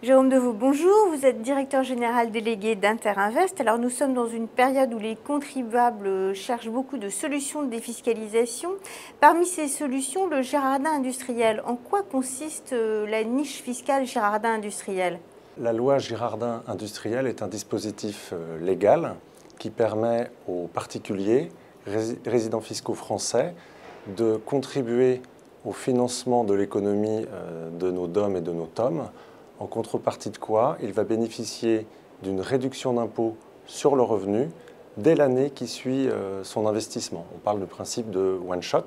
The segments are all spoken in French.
Jérôme Deveau, bonjour. Vous êtes directeur général délégué d'Interinvest. Alors nous sommes dans une période où les contribuables cherchent beaucoup de solutions de défiscalisation. Parmi ces solutions, le Girardin industriel. En quoi consiste la niche fiscale Girardin industriel? La loi Girardin industriel est un dispositif légal qui permet aux particuliers, résidents fiscaux français, de contribuer au financement de l'économie de nos DOM et de nos TOM, en contrepartie de quoi il va bénéficier d'une réduction d'impôt sur le revenu dès l'année qui suit son investissement. On parle du principe de one shot.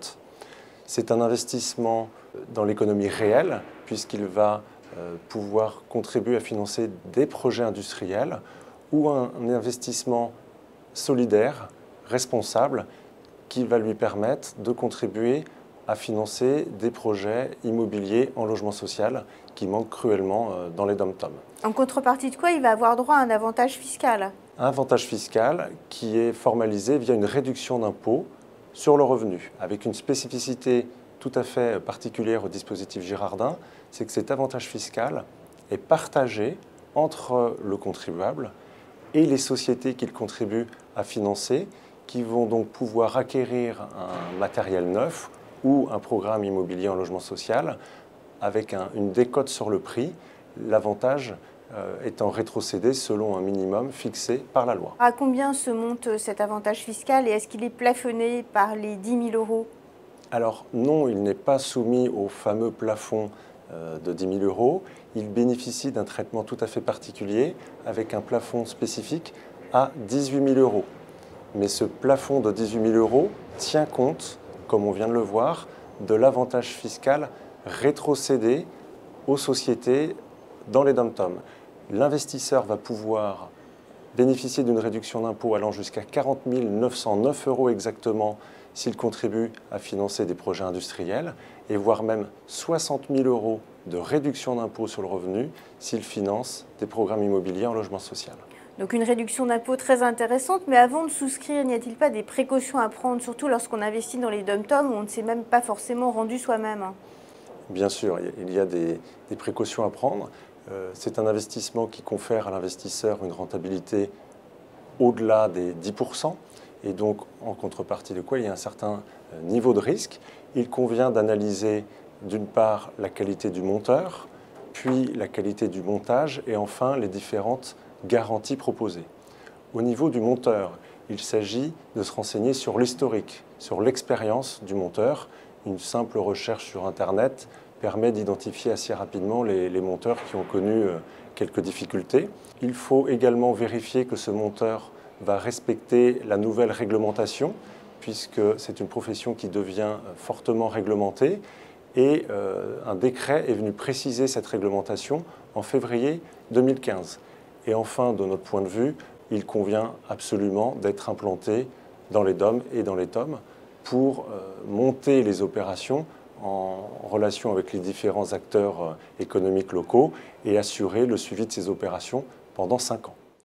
C'est un investissement dans l'économie réelle puisqu'il va pouvoir contribuer à financer des projets industriels ou un investissement solidaire, responsable, qui va lui permettre de contribuer à financer des projets immobiliers en logement social qui manquent cruellement dans les DOM-TOM. En contrepartie de quoi il va avoir droit à un avantage fiscal? Un avantage fiscal qui est formalisé via une réduction d'impôt sur le revenu, avec une spécificité tout à fait particulière au dispositif Girardin, c'est que cet avantage fiscal est partagé entre le contribuable et les sociétés qu'il contribue à financer, qui vont donc pouvoir acquérir un matériel neuf ou un programme immobilier en logement social avec une décote sur le prix, l'avantage étant rétrocédé selon un minimum fixé par la loi. À combien se monte cet avantage fiscal et est-ce qu'il est plafonné par les 10 000 euros? Alors non, il n'est pas soumis au fameux plafond de 10 000 euros. Il bénéficie d'un traitement tout à fait particulier avec un plafond spécifique à 18 000 euros. Mais ce plafond de 18 000 euros tient compte, comme on vient de le voir, de l'avantage fiscal rétrocédé aux sociétés dans les DOM-TOM. L'investisseur va pouvoir bénéficier d'une réduction d'impôt allant jusqu'à 40 909 euros exactement s'il contribue à financer des projets industriels et voire même 60 000 euros de réduction d'impôt sur le revenu s'il finance des programmes immobiliers en logement social. Donc une réduction d'impôt très intéressante, mais avant de souscrire, n'y a-t-il pas des précautions à prendre, surtout lorsqu'on investit dans les DOM-TOM où on ne s'est même pas forcément rendu soi-même? Bien sûr, il y a des précautions à prendre. C'est un investissement qui confère à l'investisseur une rentabilité au-delà des 10%, et donc en contrepartie de quoi il y a un certain niveau de risque. Il convient d'analyser d'une part la qualité du monteur, puis la qualité du montage et enfin les différentes garanties proposées. Au niveau du monteur, il s'agit de se renseigner sur l'historique, sur l'expérience du monteur. Une simple recherche sur Internet permet d'identifier assez rapidement les monteurs qui ont connu quelques difficultés. Il faut également vérifier que ce monteur va respecter la nouvelle réglementation, puisque c'est une profession qui devient fortement réglementée. Et un décret est venu préciser cette réglementation en février 2015. Et enfin, de notre point de vue, il convient absolument d'être implanté dans les DOM et dans les TOM pour monter les opérations en relation avec les différents acteurs économiques locaux et assurer le suivi de ces opérations pendant 5 ans.